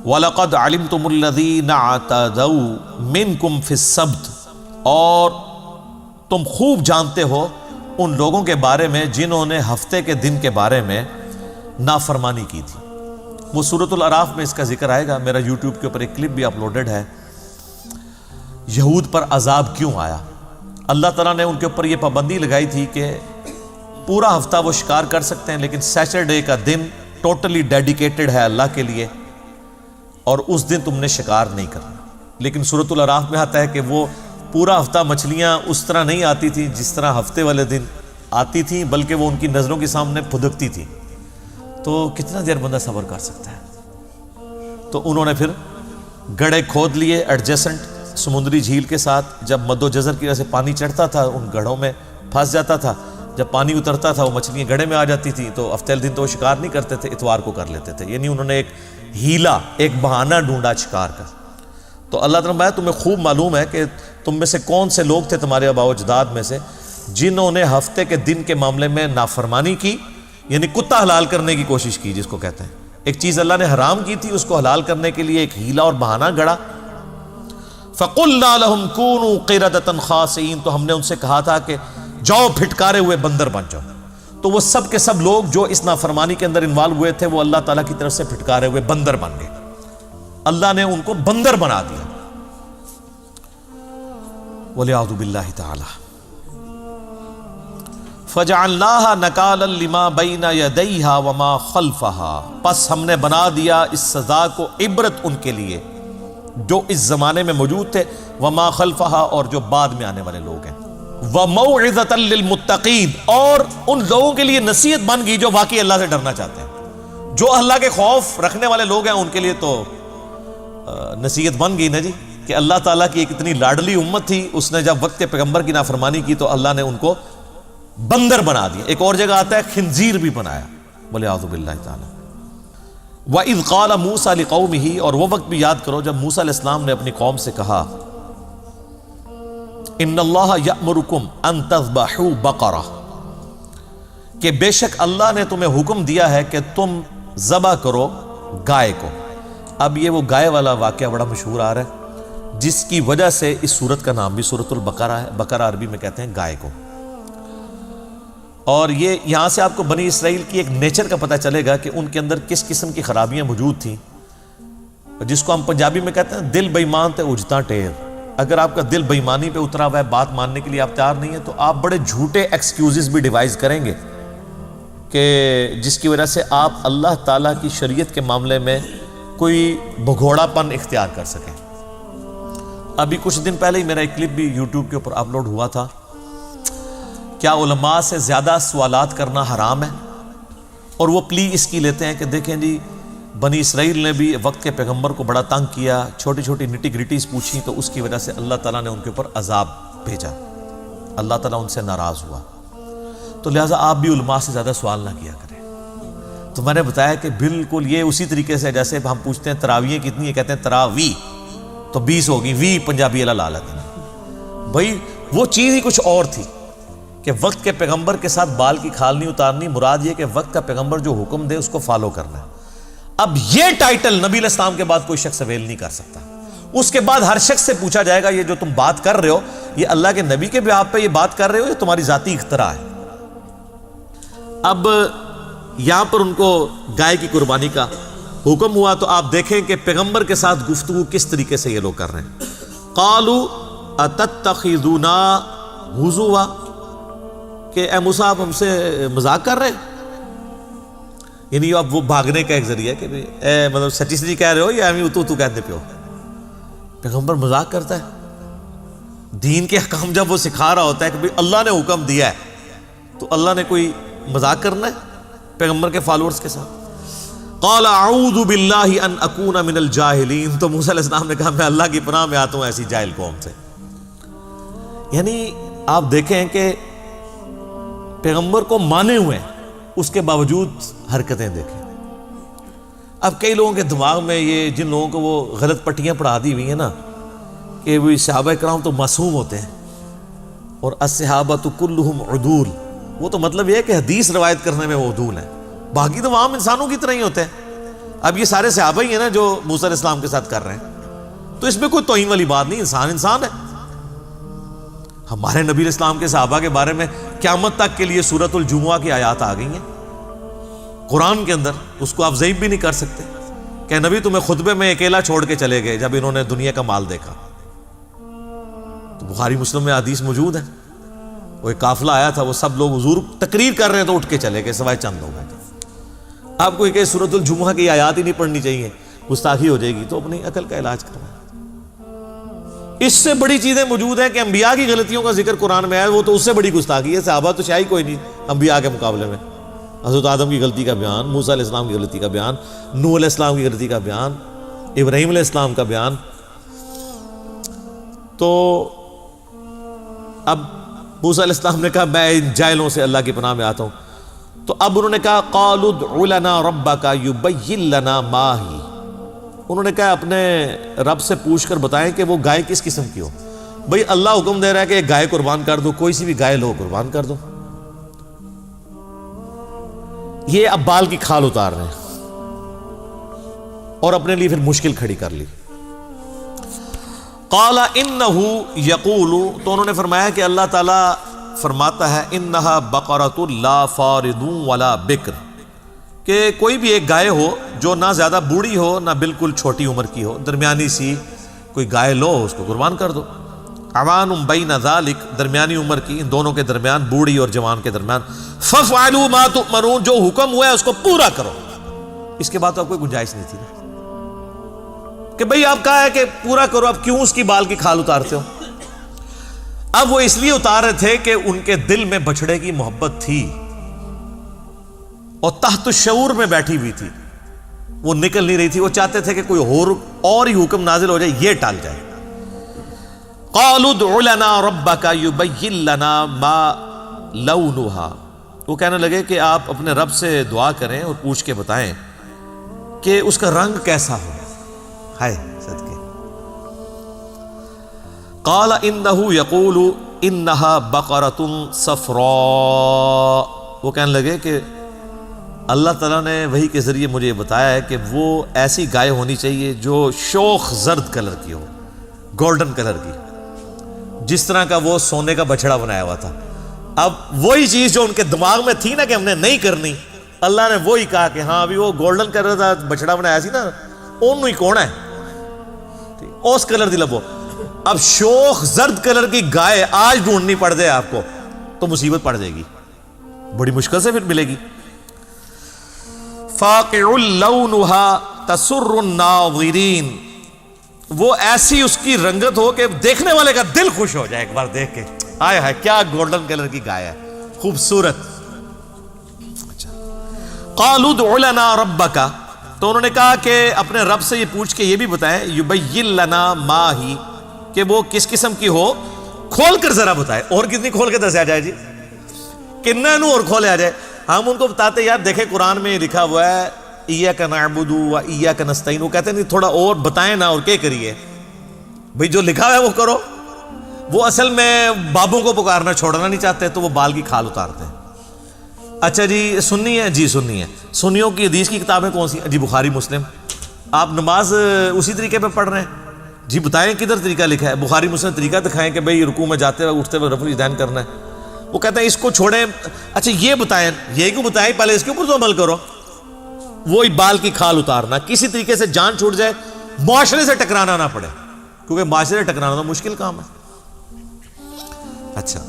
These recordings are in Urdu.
وَلَقَدْ عَلِمْتُمُ الَّذِينَ اعْتَدَوْا مِنْكُمْ فِي السَّبْتِ، اور تم خوب جانتے ہو ان لوگوں کے بارے میں جنہوں نے ہفتے کے دن کے بارے میں نافرمانی کی تھی۔ وہ سورۃ الاعراف میں اس کا ذکر آئے گا، میرا یوٹیوب کے اوپر ایک کلپ بھی اپلوڈڈ ہے۔ یہود پر عذاب کیوں آیا؟ اللہ تعالیٰ نے ان کے اوپر یہ پابندی لگائی تھی کہ پورا ہفتہ وہ شکار کر سکتے ہیں، لیکن سیٹرڈے کا دن ٹوٹلی ڈیڈیکیٹڈ ہے اللہ کے لیے، اور اس دن تم نے شکار نہیں کرنا۔ لیکن سورۃ الاعراف میں آتا ہے کہ وہ پورا ہفتہ مچھلیاں اس طرح نہیں آتی تھیں جس طرح ہفتے والے دن آتی تھیں، بلکہ وہ ان کی نظروں کے سامنے پھدکتی تھیں۔ تو کتنا دیر بندہ صبر کر سکتا ہے؟ تو انہوں نے پھر گڑھے کھود لیے ایڈجسنٹ سمندری جھیل کے ساتھ۔ جب مد و جزر کی وجہ سے پانی چڑھتا تھا ان گڑھوں میں پھنس جاتا تھا، جب پانی اترتا تھا وہ مچھلیاں گڑھے میں آ جاتی تھیں، تو ہفتے والے دن تو وہ شکار نہیں کرتے تھے، اتوار کو کر لیتے تھے۔ یعنی انہوں نے ایک ہیلا، ایک بہانہ ڈھونڈا شکار کا۔ تو اللہ تعالیٰ تمہیں خوب معلوم ہے کہ تم میں سے کون سے لوگ تھے، تمہارے آباء و اجداد میں سے، جنہوں نے ہفتے کے دن کے معاملے میں نافرمانی کی، یعنی کتا حلال کرنے کی کوشش کی، جس کو کہتے ہیں ایک چیز اللہ نے حرام کی تھی اس کو حلال کرنے کے لیے ایک ہیلا اور بہانہ گڑا۔ فَقُلْنَا لَهُمْ كُونُوا قِرَدَةً خَاسِئِينَ، تو ہم نے ان سے کہا تھا کہ جاؤ پھٹکارے ہوئے بندر بن جاؤ۔ تو وہ سب کے سب لوگ جو اس نافرمانی کے اندر انوالو ہوئے تھے وہ اللہ تعالیٰ کی طرف سے پھٹکارے ہوئے بندر بن گئے، اللہ نے ان کو بندر بنا دیا۔ وَلِعَوْذُ بِاللَّهِ تَعَالَى فَجَعَلْنَاهَا نَكَالًا لِمَا بَيْنَ يَدَيْهَا وَمَا خَلْفَهَا، پس ہم نے بنا دیا اس سزا کو عبرت ان کے لیے جو اس زمانے میں موجود تھے، وَمَا خَلْفَهَا، اور جو بعد میں آنے والے لوگ ہیں، وَمَوْعِظَةً لِّلْمُتَّقِينَ، اور ان لوگوں کے لیے نصیحت بن گئی جو واقعی اللہ سے ڈرنا چاہتے ہیں۔ جو اللہ کے خوف رکھنے والے لوگ ہیں ان کے لیے تو نصیحت بن گئی نا جی، کہ اللہ تعالیٰ کی ایک اتنی لاڈلی امت تھی، اس نے جب وقت کے پیغمبر کی نافرمانی کی تو اللہ نے ان کو بندر بنا دیا۔ ایک اور جگہ آتا ہے خنزیر بھی بنایا، بولے اعوذ باللہ تعالیٰ۔ وَإِذْ قَالَ مُوسَىٰ لِقَوْمِهِ، اور وہ وقت بھی یاد کرو جب موسیٰ علیہ السلام نے اپنی قوم سے کہا، إِنَّ اللَّهَ يَأْمُرُكُمْ أَن تَذْبَحُوا بَقَرَةً، کہ بے شک اللہ نے تمہیں حکم دیا ہے کہ تم ذبح کرو گائے کو۔ اب یہ وہ گائے والا واقعہ بڑا مشہور آ رہا ہے، جس کی وجہ سے اس سورت کا نام بھی سورۃ البقرہ ہے۔ بقرہ عربی میں کہتے ہیں گائے کو۔ اور یہ یہاں سے آپ کو بنی اسرائیل کی ایک نیچر کا پتہ چلے گا کہ ان کے اندر کس قسم کی خرابیاں موجود تھیں، جس کو ہم پنجابی میں کہتے ہیں دل بے ایمان تے اجتا ٹیر۔ اگر آپ کا دل بے ایمانی پہ اترا ہوا ہے، بات ماننے کے لیے آپ تیار نہیں ہیں، تو آپ بڑے جھوٹے ایکسکیوزز بھی ڈیوائز کریں گے کہ جس کی وجہ سے آپ اللہ تعالیٰ کی شریعت کے معاملے میں کوئی بھگوڑا پن اختیار کر سکیں۔ ابھی کچھ دن پہلے ہی میرا ایک کلپ بھی یوٹیوب کے اوپر اپلوڈ ہوا تھا، کیا علماء سے زیادہ سوالات کرنا حرام ہے؟ اور وہ پلی اس کی لیتے ہیں کہ دیکھیں جی بنی اسرائیل نے بھی وقت کے پیغمبر کو بڑا تنگ کیا، چھوٹی چھوٹی نٹی گریٹیز پوچھی، تو اس کی وجہ سے اللہ تعالیٰ نے ان کے اوپر عذاب بھیجا، اللہ تعالیٰ ان سے ناراض ہوا، تو لہٰذا آپ بھی علماء سے زیادہ سوال نہ کیا کریں۔ تو میں نے بتایا کہ بالکل یہ اسی طریقے سے جیسے ہم پوچھتے ہیں تراویح کتنی ہے، کہتے ہیں تراوی تو 20 ہوگی، وی پنجابی اللہ لا لیتے ہیں۔ بھائی وہ چیز ہی کچھ اور تھی کہ وقت کے پیغمبر کے ساتھ بال کی کھال نہیں اتارنی، مراد یہ کہ وقت کا پیغمبر جو حکم دے اس کو فالو کرنا ہے۔ اب یہ ٹائٹل نبی علیہ السلام کے بعد کوئی شخص اویل نہیں کر سکتا۔ اس کے بعد ہر شخص سے پوچھا جائے گا یہ جو تم بات کر رہے ہو یہ اللہ کے نبی کے بھی آپ پہ یہ بات کر رہے ہو، یہ تمہاری ذاتی اختراع ہے۔ اب یہاں پر ان کو گائے کی قربانی کا حکم ہوا، تو آپ دیکھیں کہ پیغمبر کے ساتھ گفتگو کس طریقے سے یہ لوگ کر رہے ہیں۔ قالوا اتتخذونا ہزوا، کہ اے موسیٰ آپ ہم سے مذاق کر رہے ہیں، یعنی اب وہ بھاگنے کا ایک ذریعہ ہے کہ اے مطلب سچی سچی کہہ رہے ہو یا ہمیں تو کہتے پہ ہو۔ پیغمبر مذاق کرتا ہے، دین کے احکام جب وہ سکھا رہا ہوتا ہے کہ اللہ نے حکم دیا ہے تو اللہ نے کوئی مذاق کرنا ہے پیغمبر کے فالورز کے ساتھ۔ قال اعوذ باللہ ان اکون من الجاہلین، تو موسیٰ علیہ السلام نے کہا میں اللہ کی پناہ میں آتا ہوں ایسی جاہل قوم سے۔ یعنی آپ دیکھیں کہ پیغمبر کو مانے ہوئے ہیں، اس کے باوجود حرکتیں دیکھیں۔ اب کئی لوگوں کے دماغ میں یہ جن لوگوں کو وہ غلط پٹیاں پڑھا دی ہوئی ہیں نا کہ وہ صحابہ کرام تو معصوم ہوتے ہیں اور الصحابۃ کلہم عدول، وہ تو مطلب یہ ہے کہ حدیث روایت کرنے میں وہ عدول ہیں، باقی تو عام انسانوں کی طرح ہی ہوتے ہیں۔ اب یہ سارے صحابہ ہی ہیں نا جو موسیٰ علیہ السلام کے ساتھ کر رہے ہیں، تو اس میں کوئی توہین والی بات نہیں، انسان انسان ہے۔ ہمارے نبی علیہ السلام کے صحابہ کے بارے میں قیامت تک کے لیے سورۃ الجمعہ کی آیات آ گئی ہیں قرآن کے اندر، اس کو آپ ضعیف بھی نہیں کر سکتے کہ نبی تمہیں خطبے میں اکیلا چھوڑ کے چلے گئے جب انہوں نے دنیا کا مال دیکھا۔ تو بخاری مسلم میں حدیث موجود ہے، وہ ایک قافلہ آیا تھا، وہ سب لوگ حضور تقریر کر رہے ہیں تو اٹھ کے چلے گئے سوائے چند لوگوں کے۔ آپ کو کہ سورۃ الجمعہ کی آیات ہی نہیں پڑھنی چاہیے، گستاخی ہو جائے گی، تو اپنی عقل کا علاج کرنا۔ اس سے بڑی چیزیں موجود ہیں کہ انبیاء کی غلطیوں کا ذکر قرآن میں ہے، وہ تو اس سے بڑی گستاخی ہے۔ صحابہ تو شاید کوئی نہیں انبیاء کے مقابلے میں۔ حضرت آدم کی غلطی کا بیان، موسیٰ علیہ السلام کی غلطی کا بیان، نوح علیہ السلام کی غلطی کا بیان، ابراہیم علیہ السلام کا بیان۔ تو اب موسیٰ علیہ السلام نے کہا میں ان جاہلوں سے اللہ کی پناہ میں آتا ہوں۔ تو اب انہوں نے کہا قالوا ادع لنا ربک یبین لنا ما ہی، انہوں نے کہا اپنے رب سے پوچھ کر بتائیں کہ وہ گائے کس قسم کی ہو۔ بھئی اللہ حکم دے رہا ہے کہ ایک گائے قربان کر دو، کوئی سی بھی گائے لو قربان کر دو۔ یہ اب بال کی کھال اتار رہے ہیں اور اپنے لیے پھر مشکل کھڑی کر لی۔ قال انہ یقول، تو انہوں نے فرمایا کہ اللہ تعالیٰ فرماتا ہے انہا بقرۃ لا فارض ولا بکر، کہ کوئی بھی ایک گائے ہو جو نہ زیادہ بوڑھی ہو نہ بالکل چھوٹی عمر کی ہو، درمیانی سی کوئی گائے لو، اس کو قربان کر دو۔ عوان بین ذالک، درمیانی عمر کی، ان دونوں کے درمیان، بوڑھی اور جوان کے درمیان۔ ففعلوا ما تؤمرون، جو حکم ہوا ہے اس کو پورا کرو۔ اس کے بعد تو اب کوئی گنجائش نہیں تھی نا کہ بھئی آپ کہا ہے کہ پورا کرو، اب کیوں اس کی بال کی کھال اتارتے ہو؟ اب وہ اس لیے اتار رہے تھے کہ ان کے دل میں بچڑے کی محبت تھی اور تحت الشعور میں بیٹھی ہوئی تھی، وہ نکل نہیں رہی تھی، وہ چاہتے تھے کہ کوئی اور ہی حکم نازل ہو جائے، یہ ٹال جائے۔ قالوا ادع لنا ربک یبین لنا ما لونھا، وہ کہنے لگے کہ آپ اپنے رب سے دعا کریں اور پوچھ کے بتائیں کہ اس کا رنگ کیسا ہو۔ ہائے صدقے۔ قال انہ یقول انہا بقرۃ صفراء، وہ کہنے لگے کہ اللہ تعالیٰ نے وحی کے ذریعے مجھے بتایا ہے کہ وہ ایسی گائے ہونی چاہیے جو شوخ زرد کلر کی ہو، گولڈن کلر کی، جس طرح کا وہ سونے کا بچڑا بنایا ہوا تھا۔ اب وہی چیز جو ان کے دماغ میں تھی نا کہ ہم نے نہیں کرنی، اللہ نے وہی کہا کہ ہاں ابھی وہ گولڈن کلر کا بچڑا بنایا سی نا، انہوں ہی کون ہے اس کلر دی لبو۔ اب شوخ زرد کلر کی گائے آج ڈھونڈنی پڑ جائے آپ کو تو مصیبت پڑ جائے گی، بڑی مشکل سے پھر ملے گی۔ فاقع لونھا تسر الناظرین، وہ ایسی اس کی رنگت ہو کہ دیکھنے والے کا دل خوش ہو جائے ایک بار دیکھ کے، آئے ہائے کیا گولڈن کلر کی گائے ہے، خوبصورت۔ قالوا ادع لنا ربک، تو انہوں نے کہا کہ اپنے رب سے یہ پوچھ کے یہ بھی بتائیں یبین لنا ما ہی، کہ وہ کس قسم کی ہو، کھول کر ذرا بتائے۔ اور کتنی کھول کے دسیا جائے جی، کتنا نو اور کھولے آ جائے۔ ہم ان کو بتاتے یار دیکھیں قرآن میں لکھا ہوا ہے ایاک نعبد و ایاک نستعین، وہ کہتے ہیں نہیں تھوڑا اور بتائیں نا، اور کیا کریے بھئی جو لکھا ہے وہ کرو۔ وہ اصل میں بابوں کو پکارنا چھوڑنا نہیں چاہتے، تو وہ بال کی کھال اتارتے ہیں۔ اچھا جی سنی ہے، جی سنی ہے، سنیوں کی حدیث کی کتابیں کون سی؟ جی بخاری مسلم۔ آپ نماز اسی طریقے پہ پڑھ رہے ہیں؟ جی بتائیں کدھر طریقہ لکھا ہے؟ بخاری مسلم طریقہ دکھائیں کہ بھئی رکوع میں جاتے ہوئے اٹھتے ہوئے رفع الیدین کرنا ہے۔ وہ کہتے ہیں اس کو چھوڑیں، اچھا یہ بتائیں، یہ کیوں بتائیں، پہلے اس کے اوپر تو عمل کرو۔ وہی بال کی کھال اتارنا، کسی طریقے سے جان چھوٹ جائے، معاشرے سے ٹکرانا نہ پڑے، کیونکہ معاشرے سے ٹکرانا تو مشکل کام ہے۔ اچھا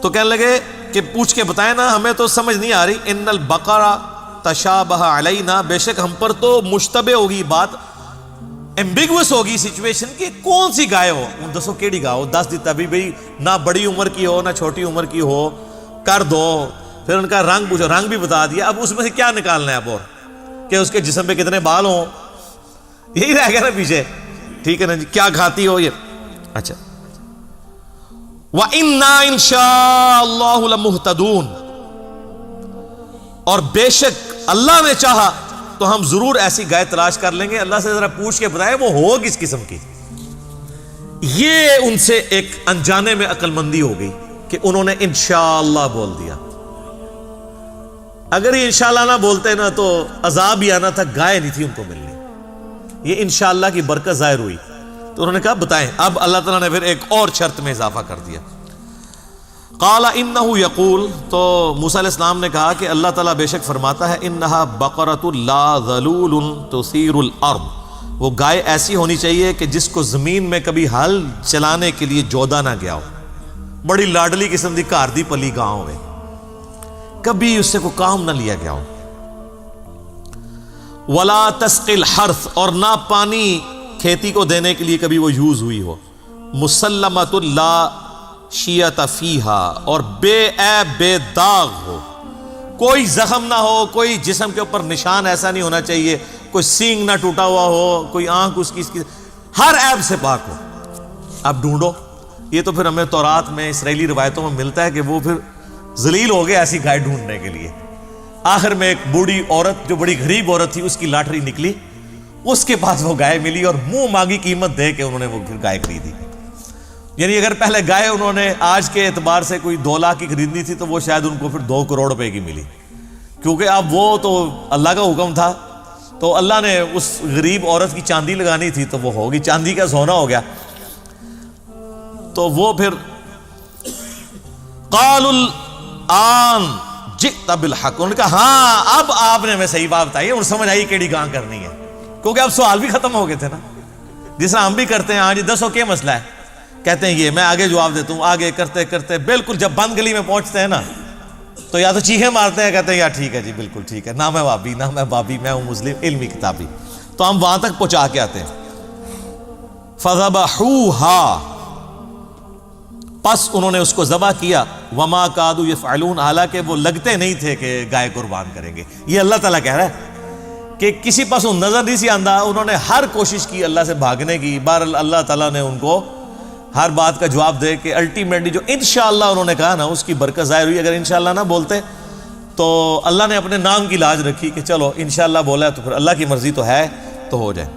تو کہنے لگے کہ پوچھ کے بتائیں نا، ہمیں تو سمجھ نہیں آ رہی۔ ان البقرہ تشابہ علینا، بے شک ہم پر تو مشتبہ ہوگی بات، ایمبیگوس ہوگی سچویشن کہ کون سی گائے ہو، دسو کیڑی گائے ہو، دس دیتا بھی بھئی نہ بڑی عمر کی ہو نہ چھوٹی عمر کی ہو، کر دو۔ پھر ان کا رنگ پوچھو، رنگ بھی بتا دیا، اب اس میں سے کیا نکالنا ہے اب اور کہ اس کے جسم پہ کتنے بال ہوں، یہی رہ گیا نا پیچھے، ٹھیک ہے نا جی، کیا کھاتی ہو یہ۔ اچھا وَإِنَّا إِن شَاءَ اللَّهُ لَمُهْتَدُونَ، اور بے شک اللہ نے چاہا تو ہم ضرور ایسی گائے تلاش کر لیں گے۔ اللہ سے ذرا پوچھ کے بتائے وہ ہو کس قسم کی۔ یہ ان سے ایک انجانے میں عقل مندی ہو گئی کہ انہوں نے انشاءاللہ بول دیا۔ اگر یہ انشاءاللہ نہ بولتے نا تو عذاب ہی آنا تھا، گائے نہیں تھی ان کو ملنی. یہ انشاءاللہ کی برکت ظاہر ہوئی تو انہوں نے کہا بتائیں. اب اللہ تعالیٰ نے پھر ایک اور شرط میں اضافہ کر دیا. قال انہ یقول، تو موسیٰ علیہ السلام نے کہا کہ اللہ تعالیٰ بے شک فرماتا ہے انہا بقرۃ لا ذلول تثیر الارض، وہ گائے ایسی ہونی چاہیے کہ جس کو زمین میں کبھی ہل چلانے کے لیے جودا نہ گیا ہو، بڑی لاڈلی قسم دی گھر دی پلی گاؤں میں، کبھی اس سے کوئی کام نہ لیا گیا ہو. ولا تسقی الحرث، اور نہ پانی کھیتی کو دینے کے لیے کبھی وہ یوز ہوئی ہو. مسلمۃ لا شیۃ فیہا، اور بے عیب بے داغ ہو، کوئی زخم نہ ہو، کوئی جسم کے اوپر نشان ایسا نہیں ہونا چاہیے، کوئی سینگ نہ ٹوٹا ہوا ہو، کوئی آنکھ اس کی ہر عیب سے پاک ہو. اب ڈھونڈو، یہ تو پھر ہمیں تورات میں اسرائیلی روایتوں میں ملتا ہے کہ وہ پھر ذلیل ہو گئے ایسی گائے ڈھونڈنے کے لیے. آخر میں ایک بوڑھی عورت جو بڑی غریب عورت تھی، اس کی لاٹری نکلی، اس کے پاس وہ گائے ملی اور منہ مانگی قیمت دے کے انہوں نے وہ پھر گائے خریدی. یعنی اگر پہلے گائے انہوں نے آج کے اعتبار سے کوئی 2 لاکھ کی خریدنی تھی تو وہ شاید ان کو پھر 2 کروڑ روپے کی ملی، کیونکہ اب وہ تو اللہ کا حکم تھا. تو اللہ نے اس غریب عورت کی چاندی لگانی تھی تو وہ ہوگی، چاندی کا سونا ہو گیا. تو وہ پھر قال الآن جئت بالحق، انہوں نے کہا ہاں اب آپ نے ہمیں صحیح بات بتائی ہے، انہوں سمجھ آئی کیڑی گاں کرنی ہے، کیونکہ اب سوال بھی ختم ہو گئے تھے نا، جس طرح ہم بھی کرتے ہیں. ہاں جی دسو کیا مسئلہ ہے، کہتے ہیں یہ، میں آگے جواب دیتا ہوں، آگے کرتے کرتے بالکل جب بند گلی میں پہنچتے ہیں نا تو یا تو چیخیں مارتے ہیں، کہتے ہیں یا ٹھیک ہے جی بالکل ٹھیک ہے، نہ میں وابی نہ میں بابی، میں ہوں مسلم علمی کتابی. تو ہم وہاں تک پہنچا کے آتے ہیں. فذبحوها، پس انہوں نے اس کو ذبح کیا. وما کادوا یفعلون، حالانکہ وہ لگتے نہیں تھے کہ گائے قربان کریں گے. یہ اللہ تعالیٰ کہہ رہا ہے کہ کسی پاس نظر نہیں سی آندہ، انہوں نے ہر کوشش کی اللہ سے بھاگنے کی. بہرحال اللہ تعالیٰ نے ان کو ہر بات کا جواب دے کے الٹیمیٹلی جو انشاءاللہ انہوں نے کہا نا اس کی برکت ظاہر ہوئی. اگر انشاءاللہ نہ بولتے تو اللہ نے اپنے نام کی لاج رکھی کہ چلو انشاءاللہ بولا ہے تو پھر اللہ کی مرضی تو ہے تو ہو جائے.